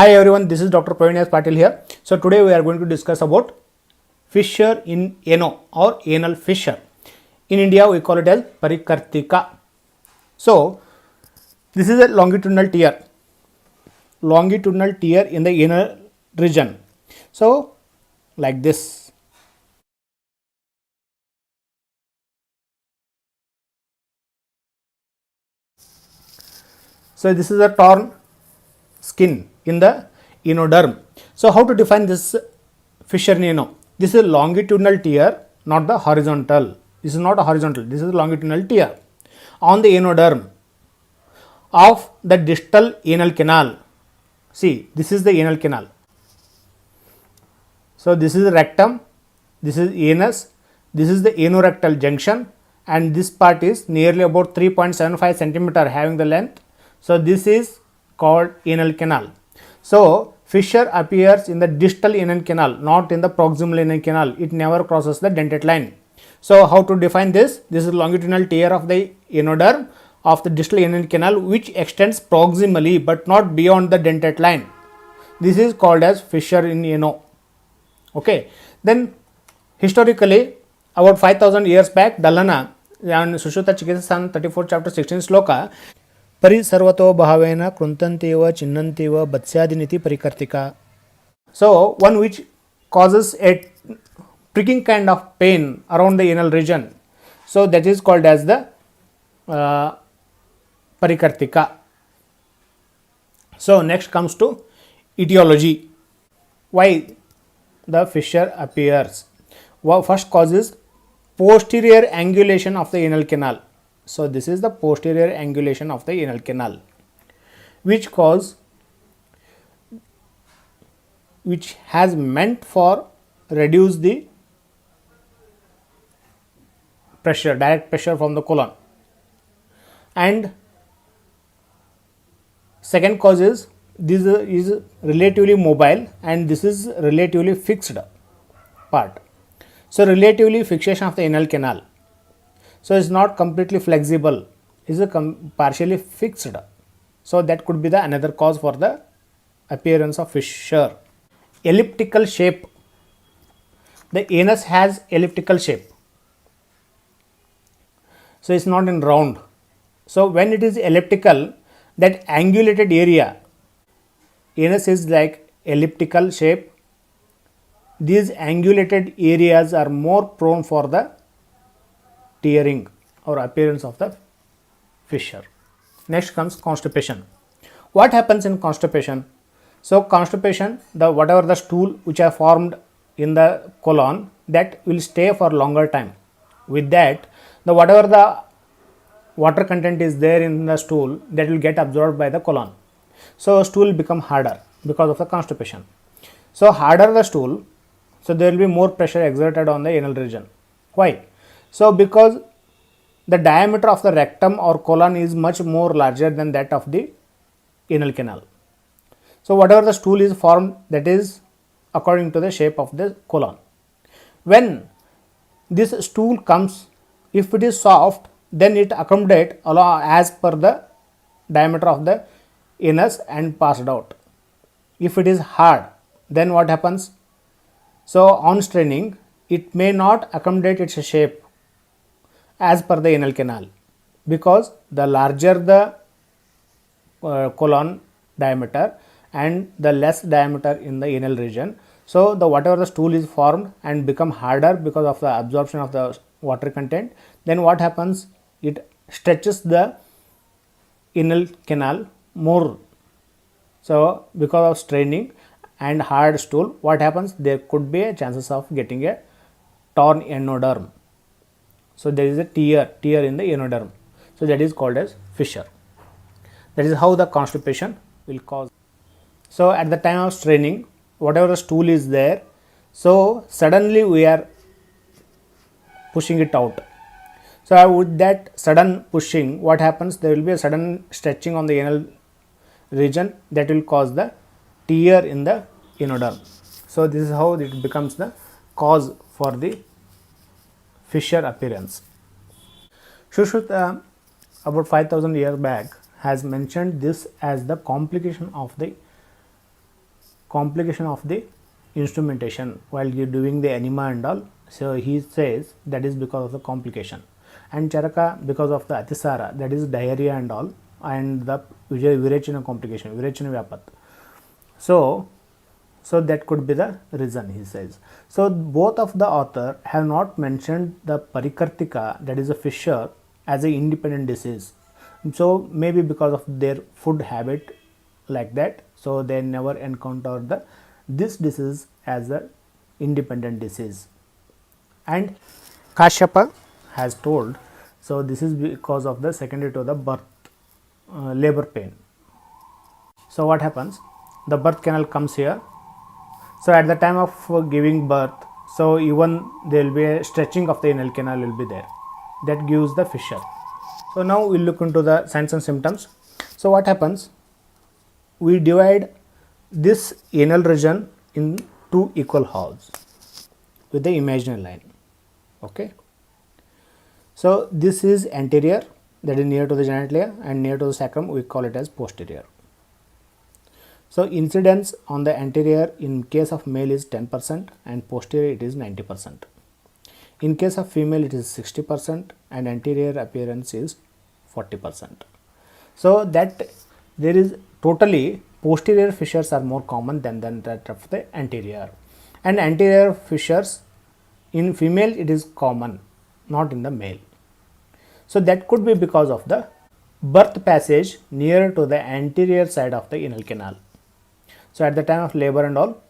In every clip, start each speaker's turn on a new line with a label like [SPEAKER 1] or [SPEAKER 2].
[SPEAKER 1] Hi everyone, this is Dr. Praveen S. Patil here. So today we are going to discuss about fissure in ano or anal fissure. In India we call it as Parikartika. So this is a longitudinal tear in the anal region. So like this. So this is a torn skin in the enoderm. So how to define this fissure in ano? This is a longitudinal tear, not the horizontal. This is not a horizontal. This is a longitudinal tear on the enoderm of the distal anal canal. See, this is the anal canal. So this is the rectum, this is anus, this is the anorectal junction, and this part is nearly about 3.75 centimeter having the length. So this is called anal canal. So fissure appears in the distal anal canal, not in the proximal anal canal. It never crosses the dentate line. So how to define this? This is longitudinal tear of the enoderm of the distal anal canal which extends proximally but not beyond the dentate line. This is called as fissure in ano. Okay. Then historically about 5000 years back, Dallana and Sushruta Chikitsa 34 chapter 16 sloka Parisarvato bhavena kruntantiva chinnantiva batsyadiniti parikartika. So one which causes a pricking kind of pain around the anal region. So that is called as the parikartika. So next comes to etiology. Why the fissure appears? First cause is posterior angulation of the anal canal. So this is the posterior angulation of the anal canal, which has meant for reduce the pressure, direct pressure from the colon. And second cause is this is relatively mobile and this is relatively fixed part. So relatively fixation of the anal canal. So it's not completely flexible, it is partially fixed. So that could be the another cause for the appearance of fissure. Elliptical shape. The anus has elliptical shape. So it's not in round. So when it is elliptical, that angulated area, anus is like elliptical shape. These angulated areas are more prone for the tearing or appearance of the fissure. Next comes constipation. What happens in constipation? So constipation, the whatever the stool which are formed in the colon, that will stay for longer time. With that, the whatever the water content is there in the stool, that will get absorbed by the colon. So stool will become harder because of the constipation. So harder the stool, so there will be more pressure exerted on the anal region. Why? So because the diameter of the rectum or colon is much more larger than that of the anal canal. So whatever the stool is formed, that is according to the shape of the colon. When this stool comes, if it is soft, then it accommodates as per the diameter of the anus and passed out. If it is hard, then what happens? So on straining, it may not accommodate its shape as per the anal canal, because the larger the colon diameter and the less diameter in the anal region. So the whatever the stool is formed and become harder because of the absorption of the water content, then what happens? It stretches the anal canal more. So because of straining and hard stool, what happens? There could be a chances of getting a torn enoderm. So there is a tear in the enoderm. So that is called as fissure. That is how the constipation will cause. So at the time of straining, whatever the stool is there, so suddenly we are pushing it out. So with that sudden pushing, what happens? There will be a sudden stretching on the anal region that will cause the tear in the enoderm. So this is how it becomes the cause for the fissure appearance. Sushruta about 5000 years back has mentioned this as the complication of the complication of the instrumentation while you doing the enema and all. So he says that is because of the complication, and Charaka because of the Atisara, that is diarrhea and all, and the Virechana complication, Virechana Vyapat. So that could be the reason, he says. So both of the author have not mentioned the Parikartika, that is a fissure, as an independent disease. So maybe because of their food habit like that, so they never encountered this disease as a independent disease. And Kashyapa has told, so this is because of the secondary to the birth, labor pain. So what happens? The birth canal comes here. So at the time of giving birth, so even there will be a stretching of the anal canal will be there. That gives the fissure. So now we'll look into the signs and symptoms. So what happens? We divide this anal region in two equal halves with the imaginary line. Okay. So this is anterior, that is near to the genitalia, and near to the sacrum we call it as posterior. So incidence on the anterior in case of male is 10% and posterior it is 90%. In case of female it is 60% and anterior appearance is 40%. So that there is totally posterior fissures are more common than that of the anterior, and anterior fissures in female it is common, not in the male. So that could be because of the birth passage near to the anterior side of the anal canal. So at the time of labor and all,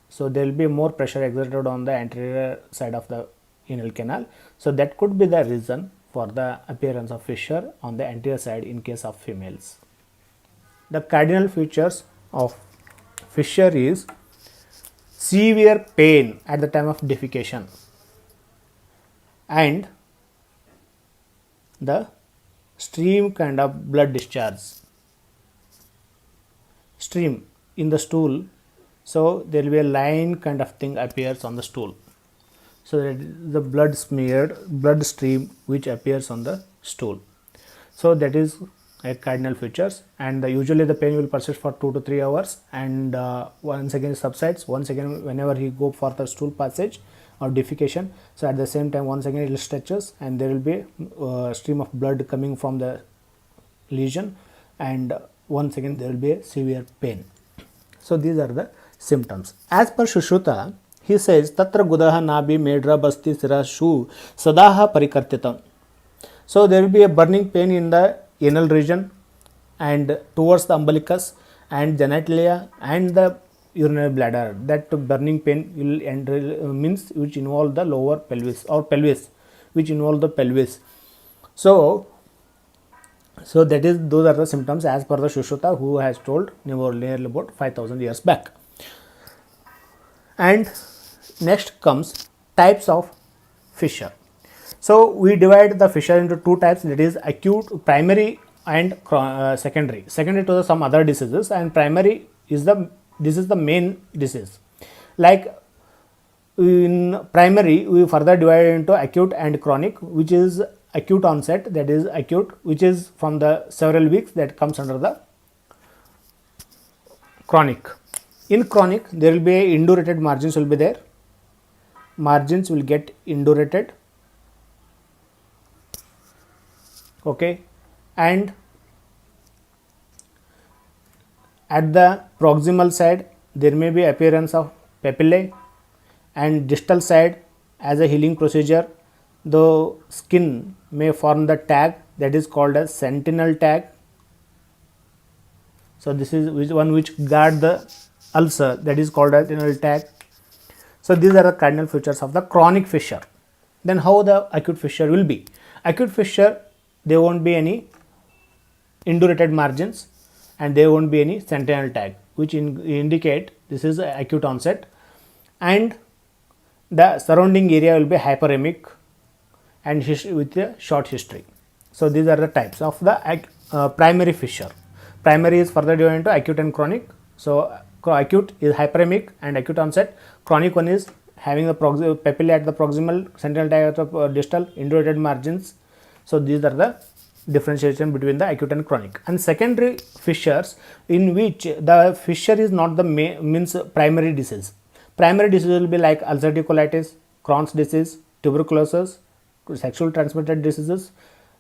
[SPEAKER 1] so there will be more pressure exerted on the anterior side of the anal canal. So that could be the reason for the appearance of fissure on the anterior side in case of females. The cardinal features of fissure is severe pain at the time of defecation and the stream kind of blood discharge, stream in the stool. So there will be a line kind of thing appears on the stool. So that is the blood smeared blood stream which appears on the stool. So that is a cardinal features, and usually the pain will persist for 2 to 3 hours, and once again it subsides once again whenever he go for the stool passage or defecation. So at the same time once again it stretches and there will be a stream of blood coming from the lesion, and once again there will be a severe pain. So these are the symptoms. As per Sushruta, he says tatra gudaha nabi medra basti sirashu sadaha parikartitam. So there will be a burning pain in the anal region and towards the umbilicus and genitalia and the urinary bladder. That burning pain will means which involve the lower pelvis or pelvis, which involve the pelvis. So that is, those are the symptoms as per the Sushruta, who has told nearly about 5000 years back. And next comes types of fissure. So we divide the fissure into two types, that is acute, primary and secondary. Secondary to some other diseases, and primary is the main disease. Like in primary we further divide into acute and chronic, which is acute onset, that is acute, which is from the several weeks, that comes under the chronic. In chronic there will be indurated margins will be there, margins will get indurated, okay, and at the proximal side there may be appearance of papillae, and distal side as a healing procedure the skin may form the tag, that is called as sentinel tag. So this is one which guard the ulcer, that is called as sentinel tag. So these are the cardinal features of the chronic fissure. Then how the acute fissure will be? Acute fissure, there won't be any indurated margins and there won't be any sentinel tag, which indicate this is acute onset, and the surrounding area will be hyperemic and with a short history. So these are the types of the primary fissure. Primary is further divided into acute and chronic. So acute is hyperemic and acute onset. Chronic one is having the papillae at the proximal, sentinel tag at the distal, indurated margins. So these are the differentiation between the acute and chronic. And secondary fissures, in which the fissure is not the means primary disease. Primary disease will be like ulcerative colitis, Crohn's disease, tuberculosis, sexual transmitted diseases.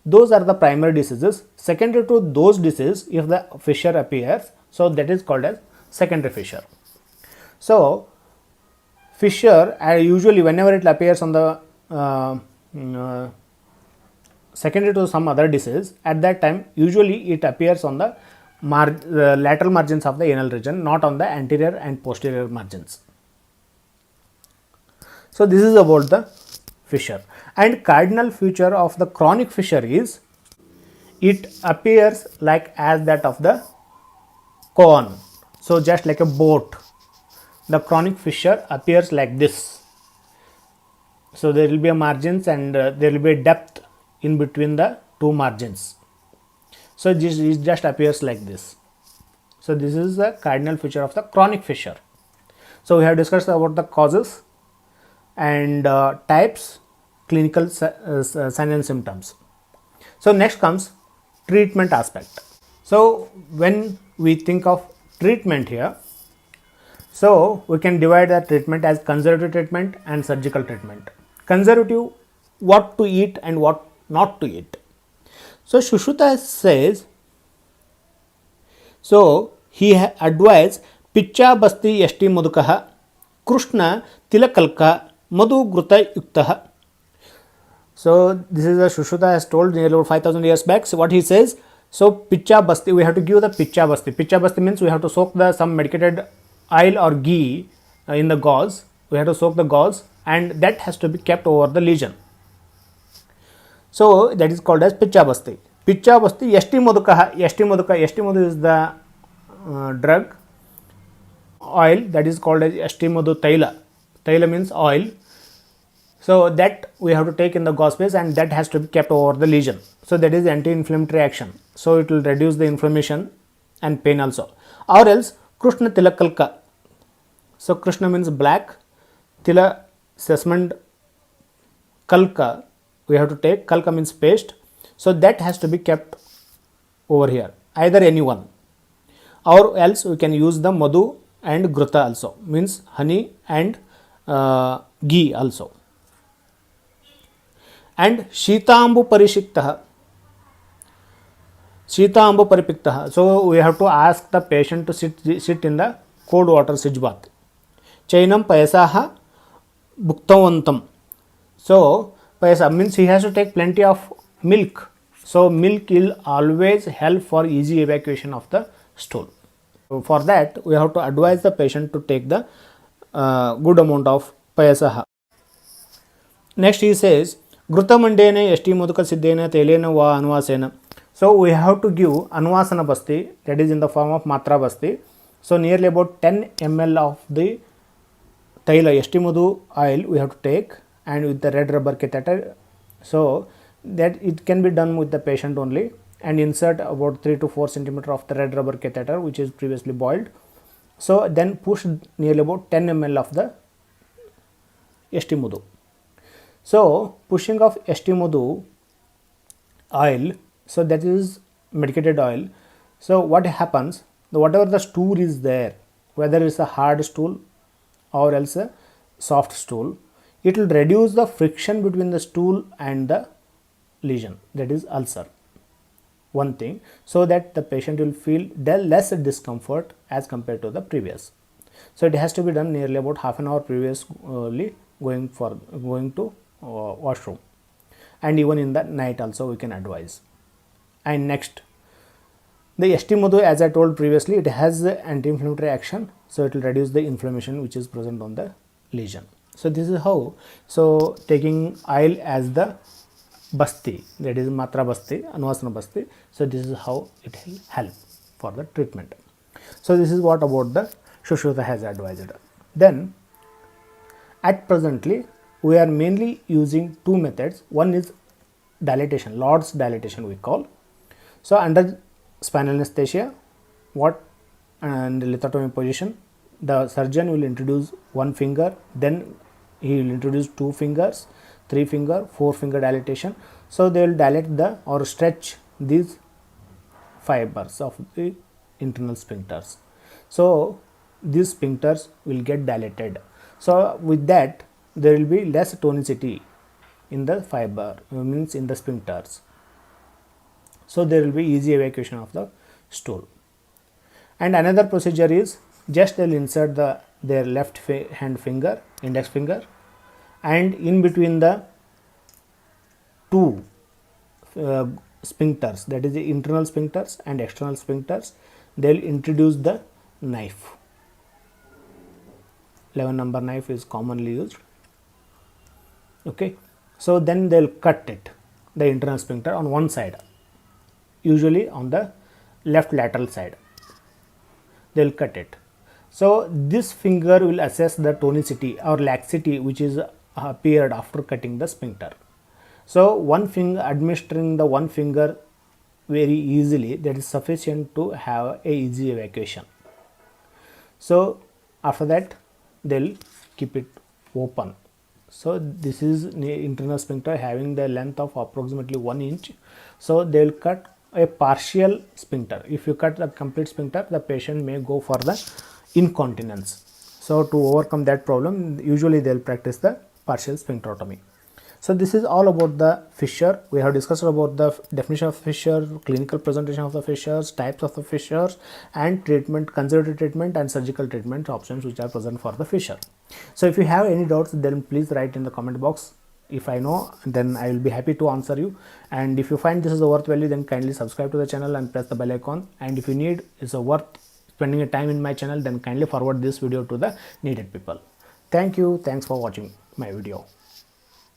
[SPEAKER 1] Those are the primary diseases. Secondary to those diseases, if the fissure appears, so that is called as secondary fissure. So fissure usually whenever it appears on the secondary to some other disease, at that time usually it appears on the lateral margins of the anal region, not on the anterior and posterior margins. So this is about the fissure. And cardinal feature of the chronic fissure is it appears like as that of the cone. So just like a boat, the chronic fissure appears like this. So there will be a margins and there will be a depth in between the two margins. So this it just appears like this. So this is the cardinal feature of the chronic fissure. So we have discussed about the causes and types, clinical signs and symptoms. So next comes treatment aspect. So when we think of treatment here, so we can divide the treatment as conservative treatment and surgical treatment. Conservative, what to eat and what not to eat. So Sushruta says, so he advised Picha Basti Yashti Madhukaha, Krishna Tilakalka, Madhu Gruta Yuktaha. So this is a Sushruta has told nearly about 5000 years back. So what he says, so Picha Basti, we have to give the Picha Basti. Picha Basti means we have to soak some medicated oil or ghee in the gauze. We have to soak the gauze and that has to be kept over the lesion. So that is called as Picha Basti. Picha Basti Yashti Madhukaha. Yashti Madhu is the drug oil that is called as Yashti Madhu Taila. Taila means oil. So that we have to take in the gauze space and that has to be kept over the lesion. So that is anti-inflammatory action. So it will reduce the inflammation and pain also. Or else Krishna Tilakalka. So Krishna means black, Tila Sesmond, Kalka we have to take. Kalka means paste. So that has to be kept over here. Either any one. Or else we can use the Madhu and Gruta also. Means honey and ghee also. And Shitambu Parishiktaha. Shitambu Paripiktaha. So we have to ask the patient to sit in the cold water Sidj bath. Chainam Payasaha Bhuktavantam. So Payasa means he has to take plenty of milk. So milk will always help for easy evacuation of the stool. So for that we have to advise the patient to take the good amount of Payasaha. Next he says Grutamandena Yashti Madhuka Siddhena Telena Va Anvasena. So we have to give Anvasana Basti, that is in the form of Matra Basti. So nearly about 10 ml of the Taila Yashti Madhu oil we have to take, and with the red rubber catheter. So that it can be done with the patient only, and insert about 3 to 4 centimeter of the red rubber catheter which is previously boiled. So then push nearly about 10 ml of the Yashti Madhu. So pushing of Yashti Madhu oil, so that is medicated oil. So what happens, whatever the stool is there, whether it's a hard stool or else a soft stool, it will reduce the friction between the stool and the lesion, that is ulcer. One thing, so that the patient will feel less discomfort as compared to the previous. So it has to be done nearly about half an hour previously going to washroom, and even in the night also we can advise. And next, the Yashti Madhu, as I told previously, it has the anti-inflammatory action, so it will reduce the inflammation which is present on the lesion. So this is how, so taking oil as the Basti, that is Matra Basti, Anvasana Basti, so this is how it will help for the treatment. So this is what about the Sushruta has advised. Then at presently we are mainly using two methods. One is dilatation, Lord's dilatation we call. So under spinal anesthesia, what and lithotomy position, the surgeon will introduce one finger, then he will introduce 2 fingers, 3 finger, 4 finger dilatation. So they will dilate the or stretch these fibers of the internal sphincters. So these sphincters will get dilated. So with that there will be less tonicity in the fiber, means in the sphincters. So there will be easy evacuation of the stool. And another procedure is just they'll insert their left hand finger, index finger, and in between the two sphincters, that is the internal sphincters and external sphincters, they'll introduce the knife. 11 number knife is commonly used. Okay, so then they'll cut it, the internal sphincter on one side, usually on the left lateral side. They'll cut it. So this finger will assess the tonicity or laxity which is appeared after cutting the sphincter. So one finger, administering the one finger very easily, that is sufficient to have a easy evacuation. So after that they'll keep it open. So this is internal sphincter having the length of approximately 1 inch. So they will cut a partial sphincter. If you cut the complete sphincter, the patient may go for the incontinence. So to overcome that problem, usually they will practice the partial sphincterotomy. So this is all about the fissure. We have discussed about the definition of fissure, clinical presentation of the fissures, types of the fissures, and treatment, conservative treatment and surgical treatment options which are present for the fissure. So if you have any doubts, then please write in the comment box. If I know, then I will be happy to answer you. And if you find this is a worth value, then kindly subscribe to the channel and press the bell icon. And if you need is a worth spending a time in my channel, then kindly forward this video to the needed people. Thank you. Thanks for watching my video.